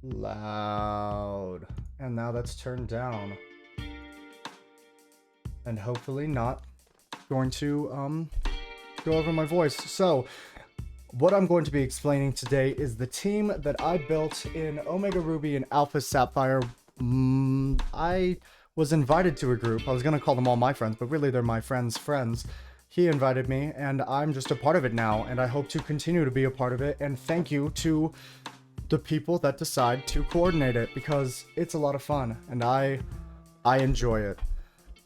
loud. And now that's turned down. And hopefully not going to go over my voice. So what I'm going to be explaining today is the team that I built in Omega Ruby and Alpha Sapphire. I was invited to a group. I was going to call them all my friends, but really they're my friends' friends. He invited me, and I'm just a part of it now, and I hope to continue to be a part of it. And thank you to the people that decide to coordinate it, because it's a lot of fun, and I enjoy it.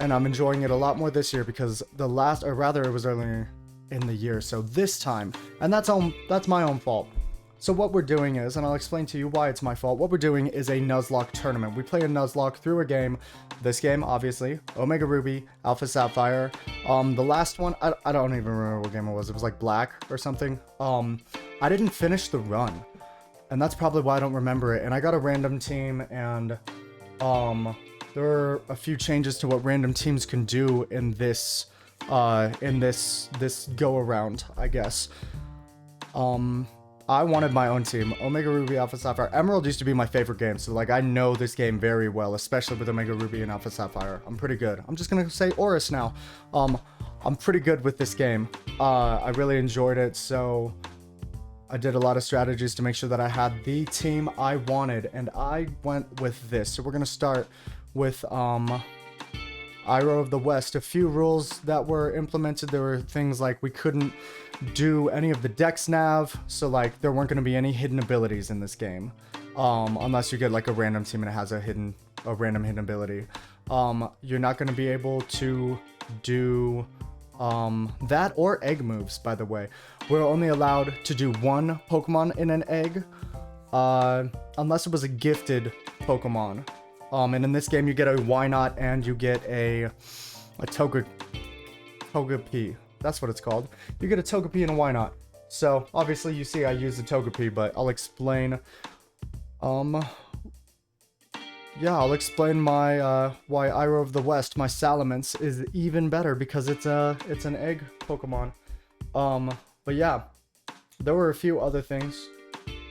And I'm enjoying it a lot more this year because it was earlier in the year, so this time, and that's my own fault. So what we're doing is, and I'll explain to you why it's my fault, what we're doing is a Nuzlocke tournament. We play a Nuzlocke through a game. This game, obviously, Omega Ruby, Alpha Sapphire. The last one, I don't even remember what game it was. It was like Black or something. I didn't finish the run, and that's probably why I don't remember it. And I got a random team, and there are a few changes to what random teams can do in this go around, I guess. I wanted my own team. Omega Ruby, Alpha Sapphire. Emerald used to be my favorite game, so like I know this game very well, especially with Omega Ruby and Alpha Sapphire. I'm pretty good. I'm just gonna say Oris now. I'm pretty good with this game. I really enjoyed it, so I did a lot of strategies to make sure that I had the team I wanted, and I went with this. So we're gonna start with Iroh of the West. A few rules that were implemented. There were things like we couldn't do any of the dex nav, so like there weren't going to be any hidden abilities in this game, unless you get like a random team and it has a random hidden ability. You're not going to be able to do that or egg moves, by the way. We're only allowed to do one Pokemon in an egg, unless it was a gifted Pokemon. And in this game you get a Wynot and you get a Togepi. That's what it's called. You get a Togepi and a Wynot. So obviously you see I use the Togepi, but I'll explain. Yeah, I'll explain my why Iroh of the West, my Salamence, is even better because it's an egg Pokemon. But yeah, there were a few other things.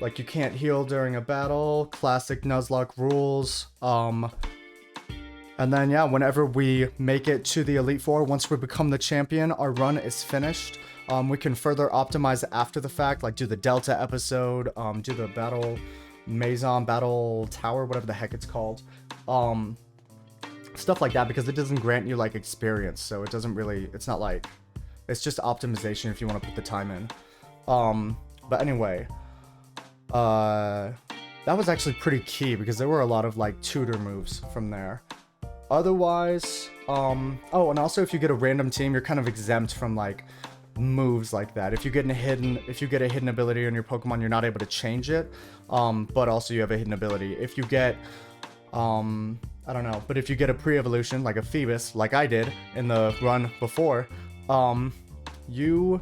Like you can't heal during a battle, classic Nuzlocke rules. And then yeah, whenever we make it to the Elite Four, once we become the champion, our run is finished. We can further optimize after the fact, like do the Delta episode, do the Battle Maison, Battle Tower, whatever the heck it's called. Stuff like that, because it doesn't grant you like experience, so it's not like, it's just optimization if you want to put the time in. But anyway, that was actually pretty key because there were a lot of like tutor moves from there. Otherwise, oh, and also if you get a random team, you're kind of exempt from like moves like that. If you get a hidden ability on your Pokemon, you're not able to change it. But also you have a hidden ability. If you get, I don't know, but if you get a pre-evolution like a Phoebus, like I did in the run before, you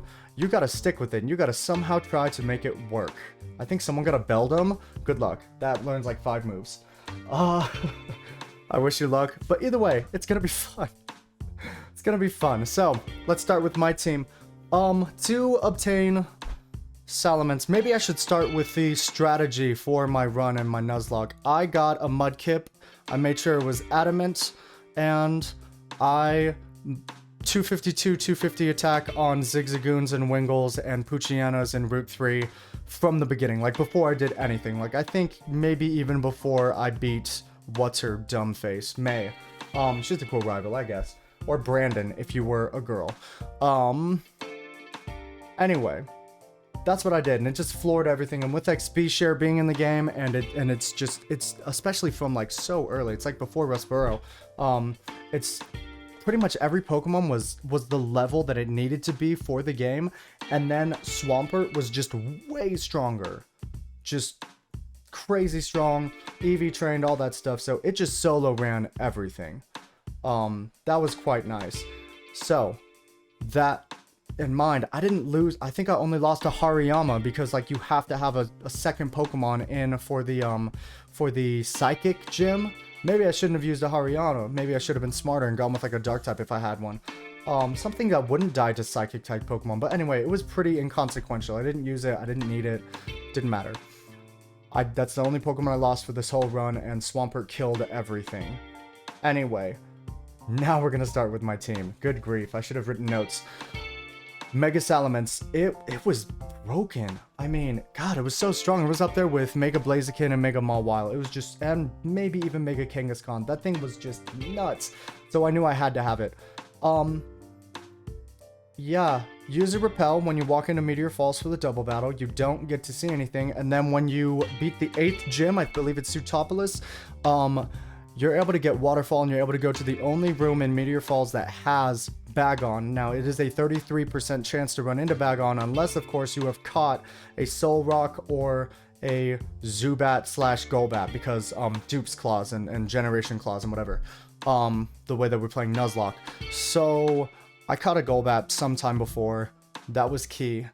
gotta stick with it, and you gotta somehow try to make it work. I think someone got a Beldum. Good luck. That learns like 5 moves. I wish you luck. But either way, it's gonna be fun. It's gonna be fun. So, let's start with my team. To obtain Salamence, maybe I should start with the strategy for my run and my Nuzlocke. I got a Mudkip. I made sure it was adamant, and I 252, 250 attack on Zigzagoons and Wingles and Poochyena in Route 3 from the beginning, like before I did anything. Like I think maybe even before I beat what's her dumb face, May. She's a cool rival, I guess. Or Brandon if you were a girl. Anyway, that's what I did, and it just floored everything. And with XP share being in the game, and it's especially from like so early, it's like before Rustboro, it's pretty much every Pokemon was the level that it needed to be for the game, and then Swampert was just way stronger, just crazy strong, EV trained, all that stuff, so it just solo ran everything. That was quite nice. So that in mind, I didn't lose. I think I only lost to Hariyama because like you have to have a second Pokemon in for the Psychic Gym. Maybe I shouldn't have used a Hariyama. Maybe I should have been smarter and gone with like a Dark type if I had one. Something that wouldn't die to Psychic type Pokemon. But anyway, it was pretty inconsequential. I didn't use it. I didn't need it. Didn't matter. That's the only Pokemon I lost for this whole run, and Swampert killed everything. Anyway, now we're gonna start with my team. Good grief, I should have written notes. Mega Salamence, it was broken. I mean, God, it was so strong. It was up there with Mega Blaziken and Mega Mawile. It was just, and maybe even Mega Kangaskhan. That thing was just nuts. So I knew I had to have it. Yeah, use a Repel when you walk into Meteor Falls for the double battle. You don't get to see anything. And then when you beat the 8th gym, I believe it's Sutopolis, you're able to get Waterfall, and you're able to go to the only room in Meteor Falls that has Bagon. Now, it is a 33% chance to run into Bagon, unless, of course, you have caught a Solrock or a Zubat / Golbat, because Dupes Claws and Generation Claws and whatever, the way that we're playing Nuzlocke. So I caught a Golbat sometime before. That was key.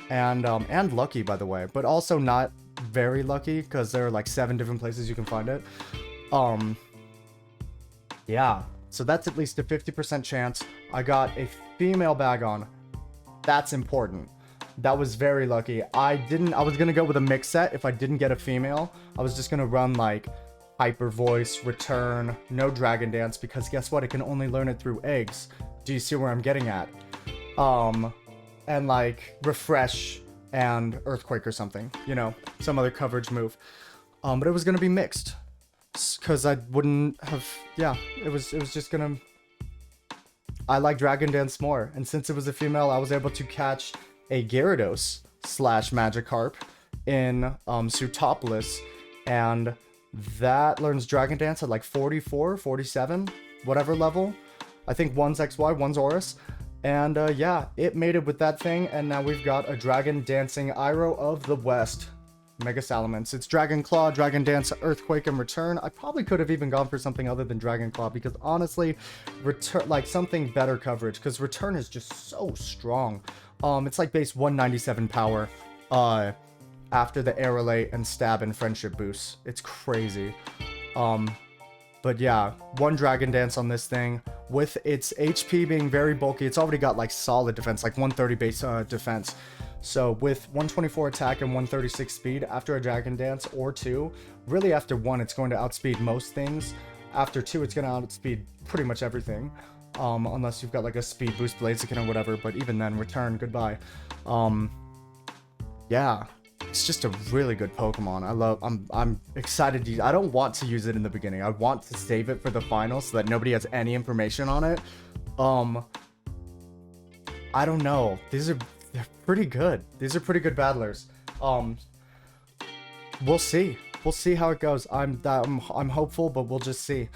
And lucky, by the way, but also not very lucky, because there are like 7 different places you can find it. Yeah, so that's at least a 50% chance. I got a female Bagon. That's important. That was very lucky. I was gonna go with a mix set if I didn't get a female. I was just gonna run like Hyper Voice, Return, no Dragon Dance, because guess what? It can only learn it through eggs. Do you see where I'm getting at? And like Refresh and Earthquake or something, you know, some other coverage move. But it was gonna be mixed, because I wouldn't have, yeah, it was just gonna, I like Dragon Dance more, and since it was a female, I was able to catch a Gyarados / Magikarp in Sutopolis, and that learns Dragon Dance at like 44, 47, whatever level. I think one's XY, one's Oris, and yeah, it mated with that thing, and now we've got a Dragon Dancing Iroh of the West. Mega Salamence. It's Dragon Claw, Dragon Dance, Earthquake, and Return. I probably could have even gone for something other than Dragon Claw, because honestly, Return, like something better coverage, because Return is just so strong. It's like base 197 power after the Aerolate and Stab and Friendship boosts. It's crazy. But yeah, 1 Dragon Dance on this thing. With its HP being very bulky, it's already got like solid defense, like 130 base defense. So with 124 attack and 136 speed, after a Dragon Dance or 2, really after 1, it's going to outspeed most things. After 2, it's going to outspeed pretty much everything. Unless you've got like a speed boost Blaziken or whatever, but even then, Return, goodbye. Yeah, it's just a really good Pokemon. I'm excited to, I don't want to use it in the beginning. I want to save it for the final so that nobody has any information on it. I don't know. They're pretty good. These are pretty good battlers. We'll see. We'll see how it goes. I'm hopeful, but we'll just see.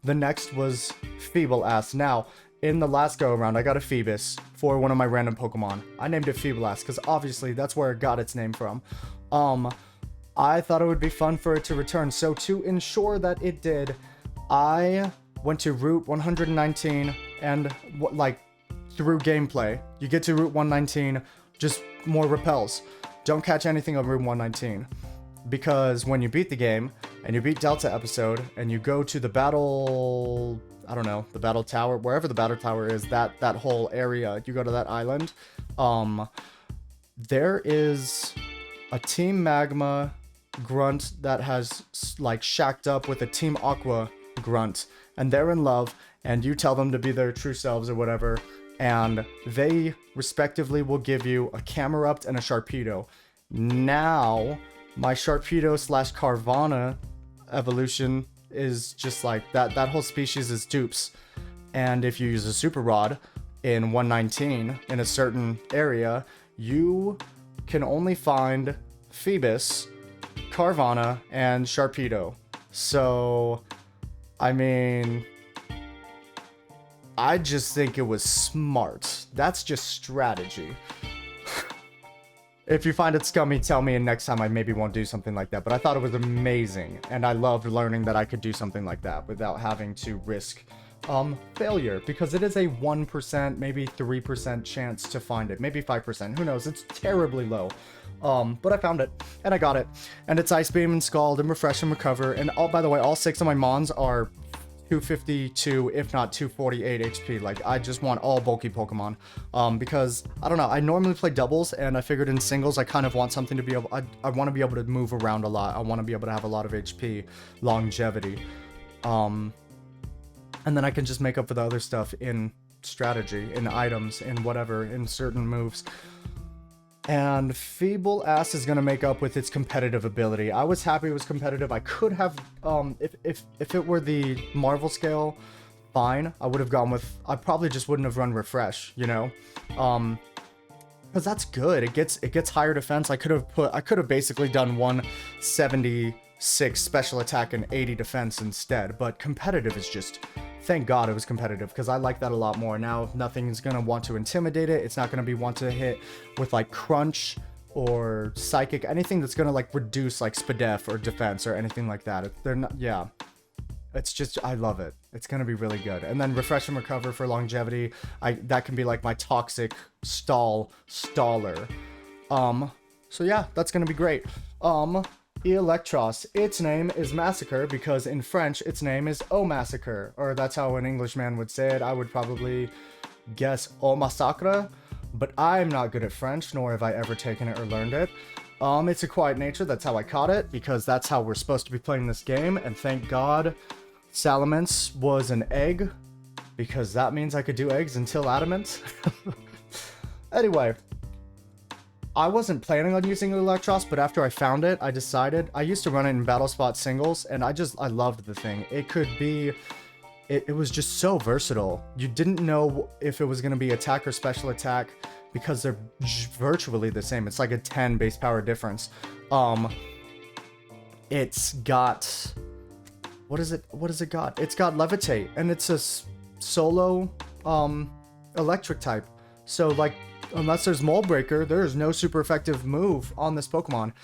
The next was Feebleass. Now, in the last go around, I got a Phoebus for one of my random Pokemon. I named it Feebleass because obviously that's where it got its name from. I thought it would be fun for it to return. So to ensure that it did, I went to Route 119 and like through gameplay, you get to Route 119, just more repels. Don't catch anything on Route 119. Because when you beat the game, and you beat Delta Episode, and you go to the battle, I don't know, the battle tower, wherever the battle tower is, that whole area, you go to that island, there is a Team Magma grunt that has, like, shacked up with a Team Aqua grunt, and they're in love, and you tell them to be their true selves or whatever, and they respectively will give you a Camerupt and a Sharpedo. Now, my Sharpedo / Carvana evolution is just like that whole species is dupes. And if you use a Super Rod in 119 in a certain area, you can only find Phoebus, Carvana, and Sharpedo. So, I mean, I just think it was smart. That's just strategy. If you find it scummy, tell me, and next time I maybe won't do something like that. But I thought it was amazing, and I loved learning that I could do something like that without having to risk failure, because it is a 1%, maybe 3% chance to find it, maybe 5%, who knows, it's terribly low. But I found it, and I got it, and it's Ice Beam and Scald and Refresh and Recover, and by the way, all 6 of my Mons are 252, if not 248 HP. Like, I just want all bulky Pokemon. Because, I don't know, I normally play doubles, and I figured in singles, I kind of want something to be able, I want to be able to move around a lot. I want to be able to have a lot of HP, longevity. And then I can just make up for the other stuff in strategy, in items, in whatever, in certain moves. And Feeble Ass is gonna make up with its competitive ability. I was happy it was competitive. I could have, if it were the Marvel scale, fine. I would have gone with, I probably just wouldn't have run Refresh, you know? Because that's good. It gets higher defense. I could have basically done 176 special attack and 80 defense instead. But competitive is just, thank God it was competitive, because I like that a lot more. Now nothing's gonna want to intimidate it. It's not gonna be want to hit with like Crunch or Psychic, anything that's gonna like reduce like Spadef or defense or anything like that. They're not, yeah. It's just, I love it. It's gonna be really good. And then Refresh and Recover for longevity. That can be like my toxic staller. So yeah, that's gonna be great. Electros, its name is Massacre because in French its name is O Massacre, or that's how an Englishman would say it. I would probably guess O Massacre, but I'm not good at French, nor have I ever taken it or learned it. It's a quiet nature, that's how I caught it, because that's how we're supposed to be playing this game, and thank God Salamence was an egg, because that means I could do eggs until adamant. Anyway, I wasn't planning on using Electros, but after I found it, I decided, I used to run it in Battle Spot singles, and I loved the thing. It could be, it was just so versatile. You didn't know if it was going to be attack or special attack, because they're virtually the same. It's like a 10 base power difference. It's got, what is it got? It's got Levitate, and it's a solo, electric type. So like, unless there's Mold Breaker, there is no super effective move on this Pokemon.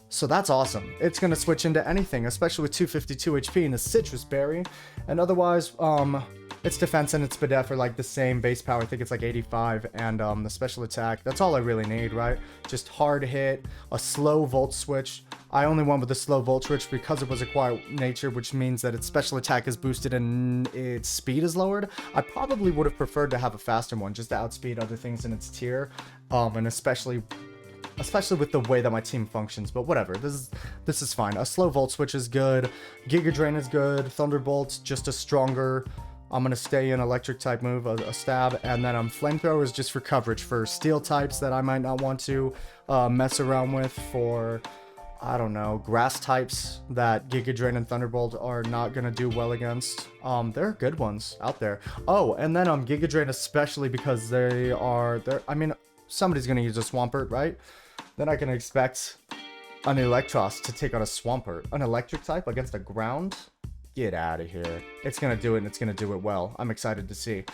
So that's awesome. It's going to switch into anything, especially with 252 HP and a Citrus Berry. And otherwise, its defense and its Spadef are like the same base power. I think it's like 85. And the special attack, that's all I really need, right? Just hard hit, a slow Volt Switch. I only went with the slow Volt Switch because it was a quiet nature, which means that its special attack is boosted and its speed is lowered. I probably would have preferred to have a faster one, just to outspeed other things in its tier. And especially with the way that my team functions, but whatever, this is fine. A slow Volt Switch is good, Giga Drain is good, Thunderbolt, just a stronger, I'm gonna stay in electric type move, a stab, and then Flamethrower is just for coverage, for steel types that I might not want to mess around with, for, I don't know, grass types that Giga Drain and Thunderbolt are not gonna do well against. There are good ones out there. Oh, and then Giga Drain especially because I mean, somebody's gonna use a Swampert, right? Then I can expect an Electros to take on a Swampert. An electric type against a ground? Get out of here. It's gonna do it, and it's gonna do it well. I'm excited to see.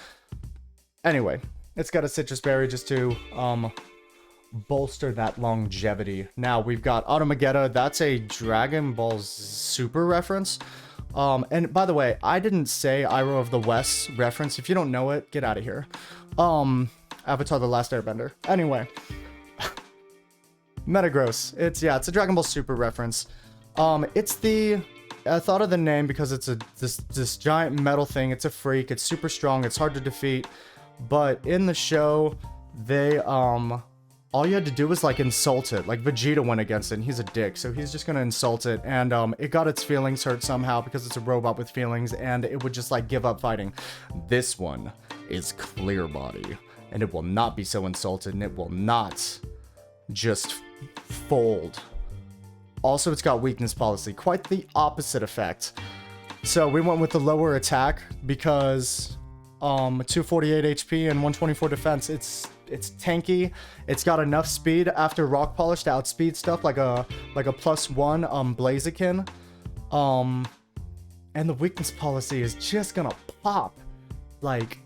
Anyway, it's got a Citrus Berry just to bolster that longevity. Now, we've got Automagetta. That's a Dragon Ball Super reference. And by the way, I didn't say Iroh of the West reference. If you don't know it, get out of here. Avatar The Last Airbender. Anyway. Metagross. It's a Dragon Ball Super reference. I thought of the name because it's this giant metal thing. It's a freak. It's super strong. It's hard to defeat. But in the show, they, all you had to do was, like, insult it. Like, Vegeta went against it, and he's a dick, so he's just gonna insult it. And, it got its feelings hurt somehow because it's a robot with feelings, and it would just, like, give up fighting. This one is Clear Body, and it will not be so insulted, and it will not just fold. Also, it's got weakness policy, quite the opposite effect. So we went with the lower attack because 248 HP and 124 defense. It's tanky. It's got enough speed after Rock Polish to outspeed stuff like a +1 Blaziken. And the weakness policy is just gonna pop. Like,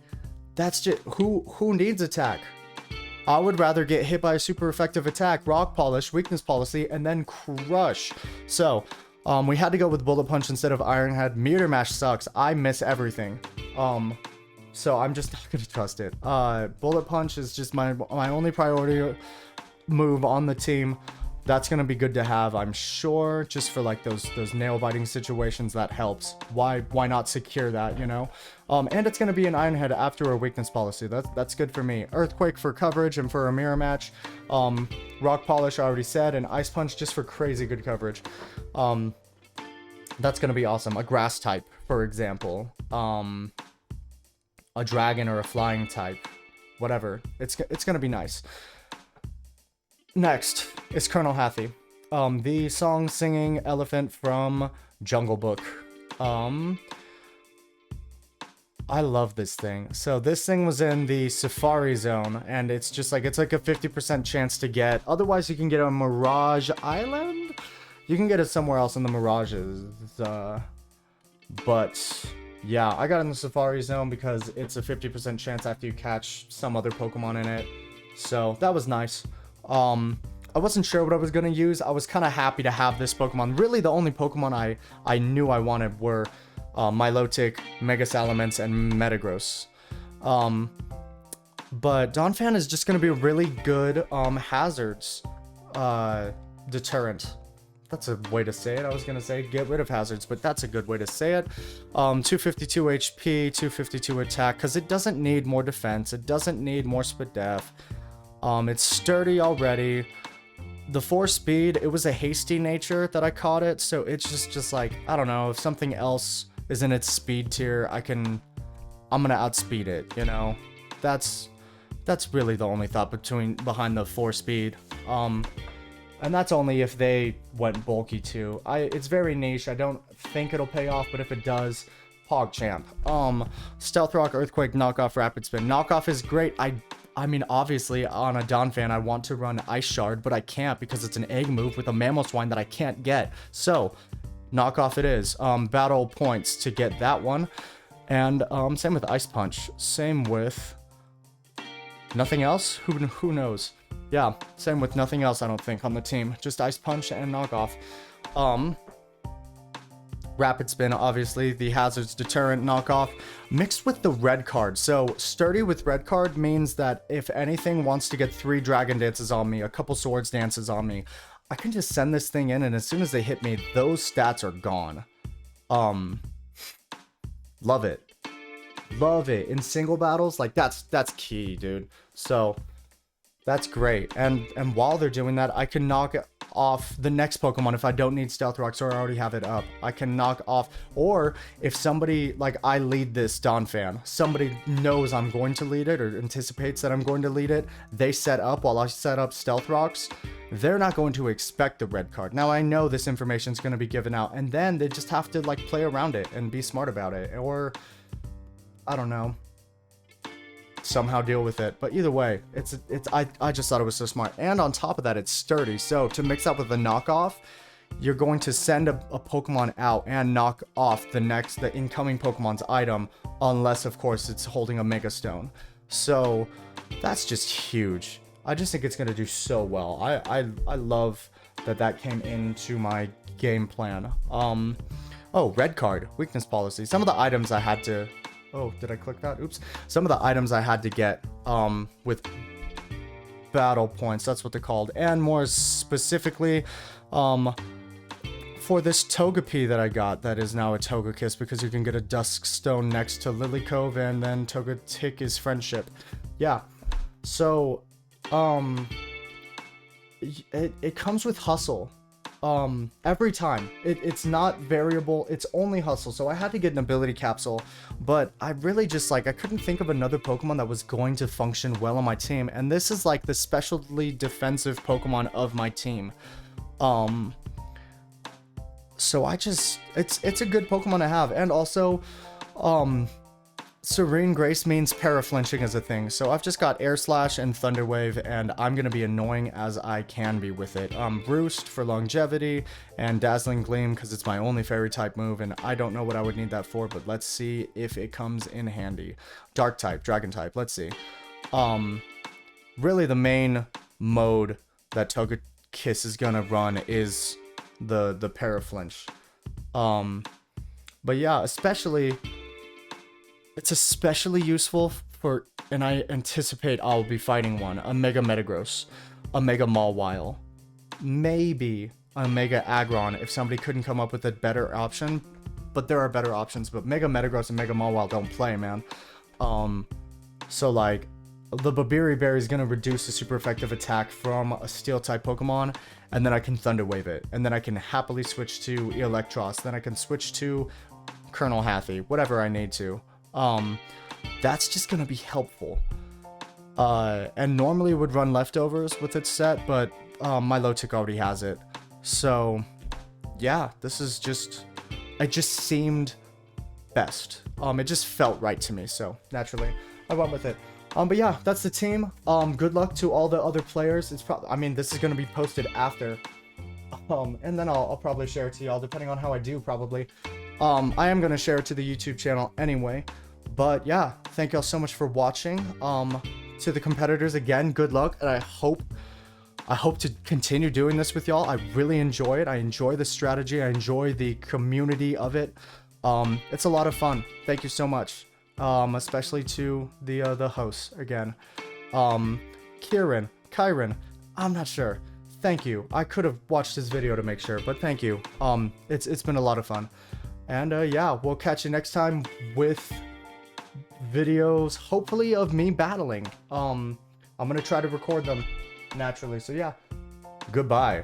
that's just who needs attack? I would rather get hit by a super effective attack, Rock Polish, weakness policy, and then crush. So, we had to go with Bullet Punch instead of Iron Head. Meteor Mash sucks. I miss everything. So I'm just not gonna trust it. Bullet Punch is just my only priority move on the team. That's gonna be good to have, I'm sure, just for like those nail biting situations. That helps. Why not secure that, you know? And it's gonna be an Iron Head after a weakness policy. That's good for me. Earthquake for coverage and for a mirror match. Rock Polish I already said, and Ice Punch just for crazy good coverage. That's gonna be awesome. A grass type, for example. A dragon or a flying type. Whatever. It's gonna be nice. Next is Colonel Hathy, the song singing elephant from Jungle Book. I love this thing. So this thing was in the Safari Zone, and it's just like, it's like a 50% chance to get. Otherwise, you can get a Mirage Island. You can get it somewhere else in the Mirages. But yeah, I got it in the Safari Zone because it's a 50% chance after you catch some other Pokemon in it. So that was nice. I wasn't sure what I was gonna use. I was kind of happy to have this Pokemon. Really, the only Pokemon I knew I wanted were Milotic, Mega Salamence, and Metagross. But Donphan is just gonna be a really good hazards deterrent. That's a way to say it. I was gonna say get rid of hazards, but that's a good way to say it. 252 HP, 252 attack, because it doesn't need more defense. It doesn't need more speed def. It's sturdy already. The 4 speed, it was a hasty nature that I caught it, so it's just like, I don't know, if something else is in its speed tier, I'm gonna outspeed it, you know? That's really the only thought behind the 4 speed. And that's only if they went bulky too. It's very niche. I don't think it'll pay off, but if it does, PogChamp. Stealth Rock, Earthquake, Knockoff, Rapid Spin. Knockoff is great. I mean, obviously, on a Donphan, I want to run Ice Shard, but I can't because it's an egg move with a Mamoswine that I can't get. So, Knockoff it is. Battle points to get that one. And same with Ice Punch. Same with nothing else? Who knows? Yeah, same with nothing else, I don't think, on the team. Just Ice Punch and Knockoff. Rapid Spin, obviously, the Hazards Deterrent Knockoff, mixed with the red card. So, Sturdy with red card means that if anything wants to get 3 Dragon Dances on me, a couple Swords Dances on me, I can just send this thing in, and as soon as they hit me, those stats are gone. Love it. Love it. In single battles, like, that's key, dude. So, that's great. And while they're doing that, I can knock off the next Pokemon if I don't need Stealth Rocks or I already have it up. I can knock off, or if somebody, like, I lead this Donphan, somebody knows I'm going to lead it or anticipates that I'm going to lead it, they set up while I set up Stealth Rocks, they're not going to expect the red card. Now, I know this information is going to be given out, and then they just have to, like, play around it and be smart about it, or, I don't know, somehow deal with it. But either way, I just thought it was so smart. And on top of that, it's sturdy. So to mix up with the knockoff, you're going to send a Pokemon out and knock off the incoming Pokemon's item, unless of course it's holding a Mega Stone. So that's just huge. I just think it's going to do so well. I love that came into my game plan. Oh, red card, weakness policy. Some of the items I had to... Oh, did I click that? Oops. Some of the items I had to get with battle points, that's what they're called. And more specifically, for this Togepi that I got, that is now a Togekiss, because you can get a Dusk Stone next to Lily Cove, and then Togetic is Friendship. Yeah. So, it comes with Hustle. Every time. It's not variable, it's only Hustle. So I had to get an ability capsule, but I really just, like, I couldn't think of another Pokemon that was going to function well on my team, and this is like the specially defensive Pokemon of my team. So it's a good Pokemon to have. And also, Serene Grace means paraflinching is a thing, so I've just got Air Slash and Thunder Wave, and I'm gonna be annoying as I can be with it. Roost for longevity, and Dazzling Gleam because it's my only fairy type move, and I don't know what I would need that for, but let's see if it comes in handy. Dark type, Dragon type, let's see. Really the main mode that Togekiss is gonna run is the paraflinch. But yeah, it's especially useful for, and I anticipate I'll be fighting one, a Mega Metagross, a Mega Mawile, maybe a Mega Aggron if somebody couldn't come up with a better option. But there are better options. But Mega Metagross and Mega Mawile don't play, man. So like, the Babiri Berry is going to reduce the super effective attack from a Steel-type Pokemon, and then I can Thunder Wave it. And then I can happily switch to Electros. Then I can switch to Colonel Hathy, whatever I need to. That's just going to be helpful. And normally would run Leftovers with its set, but my Lotic already has it. So, yeah, this is just... It just seemed best. It just felt right to me, so naturally I went with it. But yeah, that's the team. Good luck to all the other players. It's probably, I mean, this is gonna be posted after, and then I'll probably share it to y'all depending on how I do. Probably, I am gonna share it to the YouTube channel anyway. But yeah, thank y'all so much for watching. To the competitors again, good luck, and I hope to continue doing this with y'all. I really enjoy it. I enjoy the strategy. I enjoy the community of it. It's a lot of fun. Thank you so much. Especially to the hosts again. Kyron, I'm not sure. Thank you. I could have watched this video to make sure, but thank you. It's been a lot of fun. And yeah, we'll catch you next time with videos, hopefully of me battling. I'm gonna try to record them naturally. So yeah, goodbye.